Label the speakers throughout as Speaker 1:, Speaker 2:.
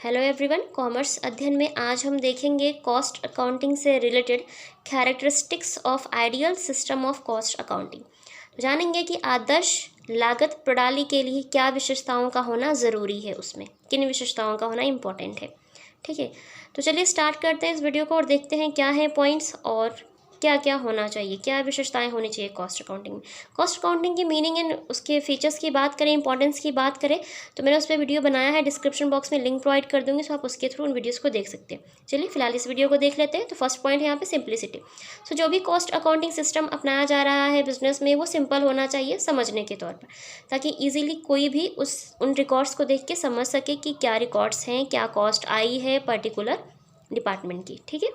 Speaker 1: Hello everyone, commerce अध्ययन में आज हम देखेंगे कॉस्ट अकाउंटिंग से related characteristics of ideal system of cost accounting. तो जानेंगे कि आदर्श लागत प्रणाली के लिए क्या विशेषताओं का होना ज़रूरी है, उसमें किन विशेषताओं का होना इम्पोर्टेंट है। ठीक है, तो चलिए स्टार्ट करते हैं इस वीडियो को और देखते हैं क्या है पॉइंट्स और क्या क्या होना चाहिए, क्या विशेषताएं होनी चाहिए कॉस्ट अकाउंटिंग में। कॉस्ट अकाउंटिंग की मीनिंग एंड उसके फीचर्स की बात करें, इंपॉर्टेंस की बात करें, तो मैंने उस पर वीडियो बनाया है, डिस्क्रिप्शन बॉक्स में लिंक प्रोवाइड कर दूंगी, सो आप उसके थ्रू उन वीडियोस को देख सकते हैं। चलिए फिलहाल इस वीडियो को देख लेते हैं। तो फर्स्ट पॉइंट है यहाँ पे सिंप्लिसिटी। सो जो भी कॉस्ट अकाउंटिंग सिस्टम अपनाया जा रहा है बिजनेस में, वो सिंपल होना चाहिए समझने के तौर पर, ताकि ईजिली कोई भी उन रिकॉर्ड्स को देख के समझ सके कि क्या रिकॉर्ड्स हैं, क्या कॉस्ट आई है पर्टिकुलर डिपार्टमेंट की। ठीक है,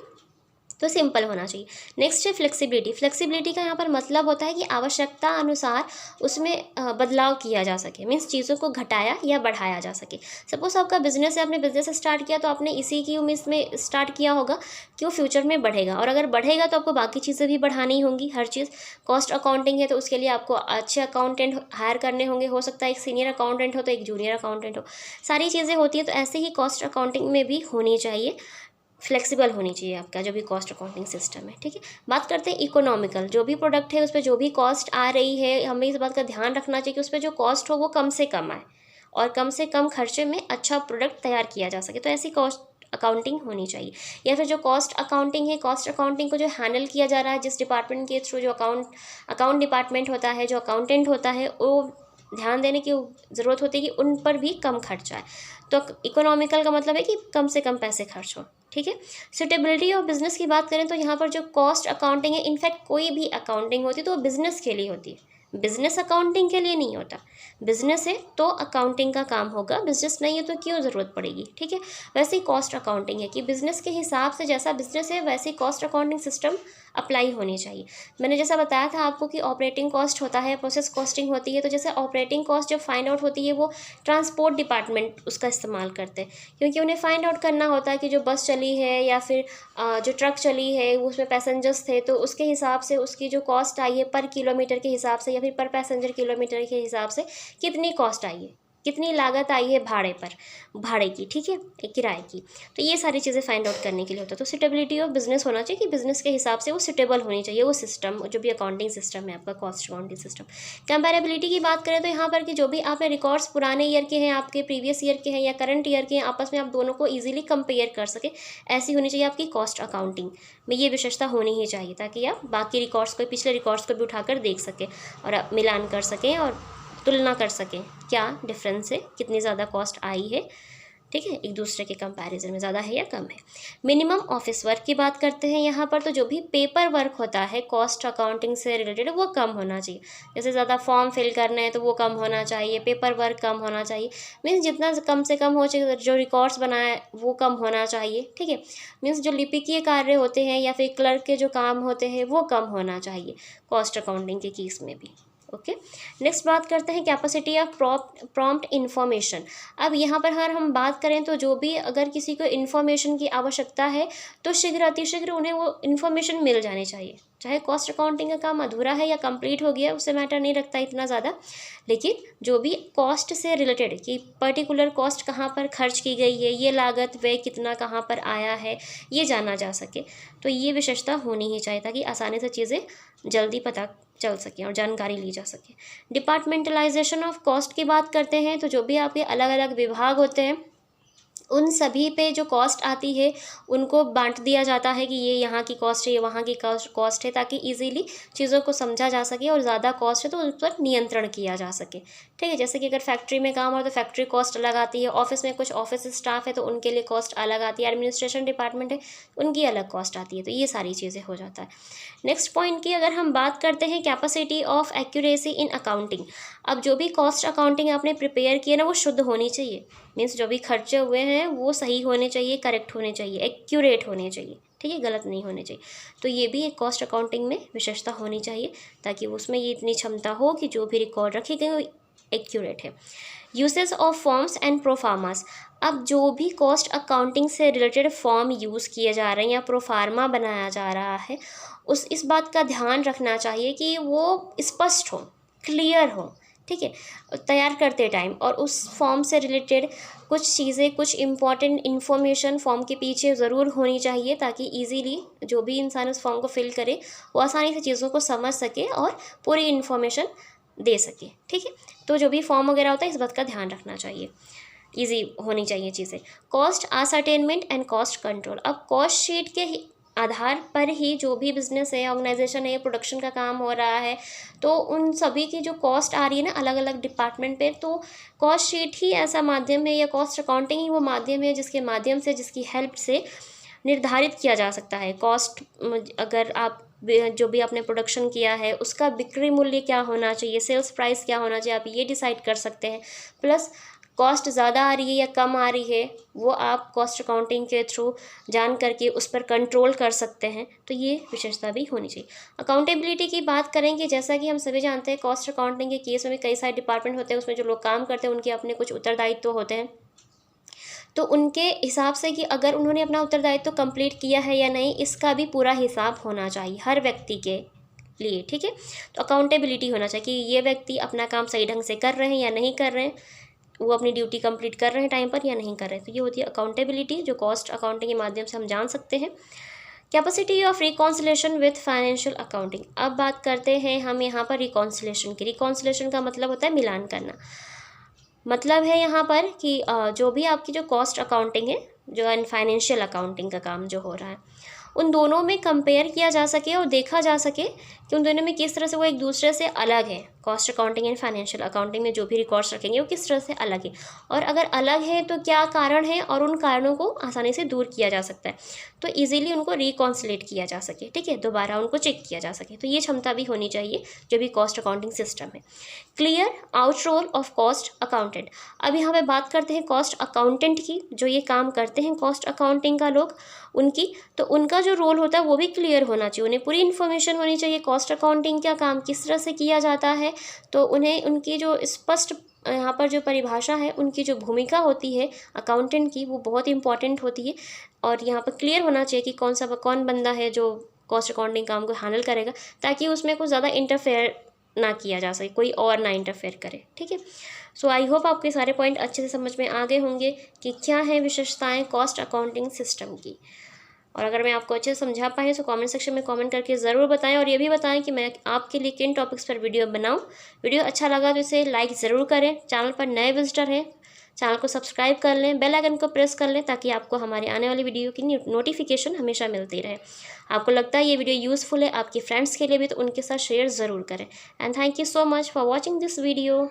Speaker 1: तो सिंपल होना चाहिए। नेक्स्ट है फ्लेक्सिबिलिटी। फ्लेक्सिबिलिटी का यहाँ पर मतलब होता है कि आवश्यकता अनुसार उसमें बदलाव किया जा सके, मीन्स चीज़ों को घटाया या बढ़ाया जा सके। सपोज आपका बिजनेस है, आपने बिजनेस स्टार्ट किया तो आपने इसी की उम्मीद में स्टार्ट किया होगा कि वो फ्यूचर में बढ़ेगा, और अगर बढ़ेगा तो आपको बाकी चीज़ें भी बढ़ानी होंगी, हर चीज़। कॉस्ट अकाउंटिंग है तो उसके लिए आपको अच्छे अकाउंटेंट हायर करने होंगे, हो सकता है एक सीनियर अकाउंटेंट हो तो एक जूनियर अकाउंटेंट हो, सारी चीज़ें होती हैं। तो ऐसे ही कॉस्ट अकाउंटिंग में भी होनी चाहिए, फ्लेक्सिबल होनी चाहिए आपका जो भी कॉस्ट अकाउंटिंग सिस्टम है। ठीक है, बात करते हैं इकोनॉमिकल। जो भी प्रोडक्ट है उस पर जो भी कॉस्ट आ रही है, हमें इस बात का ध्यान रखना चाहिए कि उस पर जो कॉस्ट हो वो कम से कम आए और कम से कम खर्चे में अच्छा प्रोडक्ट तैयार किया जा सके। तो ऐसी कॉस्ट अकाउंटिंग होनी चाहिए। या फिर जो कॉस्ट अकाउंटिंग है, कॉस्ट अकाउंटिंग को जो हैंडल किया जा रहा है, जिस डिपार्टमेंट के थ्रू, जो अकाउंट डिपार्टमेंट होता है, जो अकाउंटेंट होता है, वो ध्यान देने की ज़रूरत होती है कि उन पर भी कम खर्चा है। तो इकोनॉमिकल का मतलब है कि कम से कम पैसे खर्च हो। ठीक है, सुटेबिलिटी ऑफ बिजनेस की बात करें तो यहाँ पर जो कॉस्ट अकाउंटिंग है, इनफैक्ट कोई भी अकाउंटिंग होती है तो वो बिजनेस के लिए होती है, बिजनेस अकाउंटिंग के लिए नहीं होता। बिजनेस है तो अकाउंटिंग का काम होगा, बिजनेस नहीं है तो क्यों ज़रूरत पड़ेगी। ठीक है, वैसे ही कॉस्ट अकाउंटिंग है कि बिजनेस के हिसाब से जैसा बिजनेस है वैसे कॉस्ट अकाउंटिंग सिस्टम अप्लाई होनी चाहिए। मैंने जैसा बताया था आपको कि ऑपरेटिंग कॉस्ट होता है, प्रोसेस कॉस्टिंग होती है। तो जैसे ऑपरेटिंग कॉस्ट जब फाइंड आउट होती है वो ट्रांसपोर्ट डिपार्टमेंट उसका इस्तेमाल करते हैं, क्योंकि उन्हें फाइंड आउट करना होता है कि जो बस चली है या फिर जो ट्रक चली है उसमें पैसेंजर्स थे, तो उसके हिसाब से उसकी जो कॉस्ट आई है पर किलोमीटर के हिसाब से या फिर पर पैसेंजर किलोमीटर के हिसाब से कितनी कॉस्ट आई है, कितनी लागत आई है भाड़े की। ठीक है, एक किराए की। तो ये सारी चीज़ें फाइंड आउट करने के लिए होता है। तो सुटेबिलिटी ऑफ बिजनेस होना चाहिए कि बिजनेस के हिसाब से वो सुटेबल होनी चाहिए वो सिस्टम, जो भी अकाउंटिंग सिस्टम है आपका कॉस्ट अकाउंटिंग सिस्टम। कंपैरेबिलिटी की बात करें तो यहाँ पर कि जो भी आपने रिकॉर्ड्स पुराने ईयर के हैं, आपके प्रीवियस ईयर के हैं या करंट ईयर के हैं, आपस में आप दोनों को ईजिली कंपेयर कर सके, ऐसी होनी चाहिए आपकी कॉस्ट अकाउंटिंग में। ये विशेषता होनी ही चाहिए ताकि आप बाकी रिकॉर्ड्स को, पिछले रिकॉर्ड्स को भी उठाकर देख सकें और आप मिलान कर सकें और तुलना कर सकें क्या डिफरेंस है, कितनी ज़्यादा कॉस्ट आई है। ठीक है, एक दूसरे के कंपैरिजन में ज़्यादा है या कम है। मिनिमम ऑफिस वर्क की बात करते हैं यहाँ पर, तो जो भी पेपर वर्क होता है कॉस्ट अकाउंटिंग से रिलेटेड वो कम होना चाहिए। जैसे ज़्यादा फॉर्म फिल करना है तो वो कम होना चाहिए, पेपर वर्क कम होना चाहिए। मीन्स जितना कम से कम हो चाहिए, जो रिकॉर्ड्स बनाए वो कम होना चाहिए। ठीक है, मीन्स जो लिपिकीय कार्य होते हैं या फिर क्लर्क के जो काम होते हैं वो कम होना चाहिए कॉस्ट अकाउंटिंग के केस में भी। ओके, नेक्स्ट बात करते हैं कैपेसिटी ऑफ प्रॉम्प्ट इन्फॉर्मेशन। अब यहाँ पर अगर हम बात करें तो जो भी अगर किसी को इन्फॉर्मेशन की आवश्यकता है तो शीघ्र अतिशीघ्र उन्हें वो इन्फॉर्मेशन मिल जानी चाहिए। चाहे कॉस्ट अकाउंटिंग का काम अधूरा है या कंप्लीट हो गया, उससे मैटर नहीं रखता इतना ज़्यादा, लेकिन जो भी कॉस्ट से रिलेटेड कि पर्टिकुलर कॉस्ट कहाँ पर खर्च की गई है, ये लागत व्यय कितना कहाँ पर आया है, ये जाना जा सके, तो ये विशेषता होनी ही चाहिए ताकि आसानी से चीज़ें जल्दी पता चल सके और जानकारी ली जा सके। डिपार्टमेंटलाइजेशन ऑफ कॉस्ट की बात करते हैं तो जो भी आपके अलग अलग विभाग होते हैं उन सभी पे जो कॉस्ट आती है उनको बांट दिया जाता है कि ये यहाँ की कॉस्ट है, ये वहाँ की कॉस्ट है, ताकि इजीली चीज़ों को समझा जा सके और ज़्यादा कॉस्ट है तो उस पर नियंत्रण किया जा सके। ठीक है, जैसे कि अगर फैक्ट्री में काम हो तो फैक्ट्री कॉस्ट अलग आती है, ऑफिस में कुछ ऑफिस स्टाफ है तो उनके लिए कॉस्ट अलग आती है, एडमिनिस्ट्रेशन डिपार्टमेंट है उनकी अलग कॉस्ट आती है। तो ये सारी चीज़ें हो जाता है। नेक्स्ट पॉइंट की अगर हम बात करते हैं capacity of accuracy in accounting. अब जो भी कॉस्ट अकाउंटिंग आपने प्रिपेयर किया ना वो शुद्ध होनी चाहिए, मीन्स जो भी खर्चे हुए हैं वो सही होने चाहिए, करेक्ट होने चाहिए, एक्यूरेट होने चाहिए। ठीक है, गलत नहीं होने चाहिए। तो ये भी एक कॉस्ट अकाउंटिंग में विशेषता होनी चाहिए ताकि उसमें ये इतनी क्षमता हो कि जो भी रिकॉर्ड रखी गई वो एक्यूरेट है। Usage of forms and proformas. अब जो भी कॉस्ट अकाउंटिंग से रिलेटेड फॉर्म यूज़ किए जा रहे हैं या प्रोफार्मा बनाया जा रहा है, इस बात का ध्यान रखना चाहिए कि वो स्पष्ट हो, क्लियर हो, ठीक है, तैयार करते टाइम, और उस फॉर्म से रिलेटेड कुछ चीज़ें, कुछ इम्पॉर्टेंट इन्फॉर्मेशन फॉर्म के पीछे ज़रूर होनी चाहिए, ताकि इजीली जो भी इंसान उस फॉर्म को फिल करे वो आसानी से चीज़ों को समझ सके और पूरी इन्फॉर्मेशन दे सके। ठीक है, तो जो भी फॉर्म वगैरह होता है इस बात का ध्यान रखना चाहिए, ईजी होनी चाहिए चीज़ें। Cost ascertainment and cost control. अब कॉस्ट शीट के आधार पर ही जो भी बिजनेस है, ऑर्गेनाइजेशन है, प्रोडक्शन का काम हो रहा है, तो उन सभी की जो कॉस्ट आ रही है ना अलग अलग डिपार्टमेंट पे, तो कॉस्ट शीट ही ऐसा माध्यम है, या कॉस्ट अकाउंटिंग ही वो माध्यम है जिसके माध्यम से, जिसकी हेल्प से निर्धारित किया जा सकता है कॉस्ट। अगर आप जो भी आपने प्रोडक्शन किया है उसका बिक्री मूल्य क्या होना चाहिए, सेल्स प्राइस क्या होना चाहिए, आप ये डिसाइड कर सकते हैं। प्लस कॉस्ट ज़्यादा आ रही है या कम आ रही है वो आप कॉस्ट अकाउंटिंग के थ्रू जान करके उस पर कंट्रोल कर सकते हैं, तो ये विशेषता भी होनी चाहिए। अकाउंटेबिलिटी की बात करेंगे, जैसा कि हम सभी जानते हैं कॉस्ट अकाउंटिंग के केस में कई सारे डिपार्टमेंट होते हैं, उसमें जो लोग काम करते हैं उनके अपने कुछ उत्तरदायित्व होते हैं, तो उनके हिसाब से कि अगर उन्होंने अपना उत्तरदायित्व कंप्लीट किया है या नहीं, इसका भी पूरा हिसाब होना चाहिए हर व्यक्ति के लिए। ठीक है, तो अकाउंटेबिलिटी होना चाहिए कि ये व्यक्ति अपना काम सही ढंग से कर रहे हैं या नहीं कर रहे हैं, वो अपनी ड्यूटी कंप्लीट कर रहे हैं टाइम पर या नहीं कर रहे हैं, तो ये होती है अकाउंटेबिलिटी, जो कॉस्ट अकाउंटिंग के माध्यम से हम जान सकते हैं। Capacity of reconciliation with financial accounting. अब बात करते हैं हम यहाँ पर रिकॉन्सिलेशन की। रिकॉन्सिलेशन का मतलब होता है मिलान करना। मतलब है यहाँ पर कि जो भी आपकी जो कॉस्ट अकाउंटिंग है, जो फाइनेंशियल अकाउंटिंग का काम जो हो रहा है, उन दोनों में कंपेयर किया जा सके और देखा जा सके कि उन दोनों में किस तरह से वो एक दूसरे से अलग है। Cost accounting and financial accounting में जो भी रिकॉर्ड्स रखेंगे वो किस तरह से अलग है, और अगर अलग है तो क्या कारण है, और उन कारणों को आसानी से दूर किया जा सकता है, तो इजीली उनको रिकॉन्सिलेट किया जा सके। ठीक है, दोबारा उनको चेक किया जा सके, तो ये क्षमता भी होनी चाहिए जो भी कॉस्ट अकाउंटिंग सिस्टम है। Clear out role of cost accountant. अब यहाँ पे बात करते हैं कॉस्ट अकाउंटेंट की, जो ये काम करते हैं कॉस्ट अकाउंटिंग का लोग, उनकी, तो उनका जो रोल होता है वो भी क्लियर होना चाहिए, उन्हें पूरी इन्फॉर्मेशन होनी चाहिए कॉस्ट अकाउंटिंग का काम किस तरह से किया जाता है, तो उन्हें उनकी जो स्पष्ट यहाँ पर जो परिभाषा है, उनकी जो भूमिका होती है अकाउंटेंट की, वो बहुत इंपॉर्टेंट होती है, और यहाँ पर क्लियर होना चाहिए कि कौन बंदा है जो कॉस्ट अकाउंटिंग काम को हैंडल करेगा, ताकि उसमें कुछ ज़्यादा इंटरफेयर ना किया जा सके, कोई और ना इंटरफेयर करे। ठीक है, सो आई होप आपके सारे पॉइंट अच्छे से समझ में आ गए होंगे कि क्या है विशेषताएं कॉस्ट अकाउंटिंग सिस्टम की। और अगर मैं आपको अच्छे से समझा पाई तो कमेंट सेक्शन में कमेंट करके ज़रूर बताएं, और ये भी बताएं कि मैं आपके लिए किन टॉपिक्स पर वीडियो बनाऊं। वीडियो अच्छा लगा तो इसे लाइक ज़रूर करें। चैनल पर नए विजिटर हैं, चैनल को सब्सक्राइब कर लें, बेल आइकन को प्रेस कर लें, ताकि आपको हमारे आने वाली वीडियो की नोटिफिकेशन हमेशा मिलती रहे। आपको लगता है ये वीडियो यूज़फुल है आपके फ्रेंड्स के लिए भी, तो उनके साथ शेयर ज़रूर करें। And thank you so much for watching this video.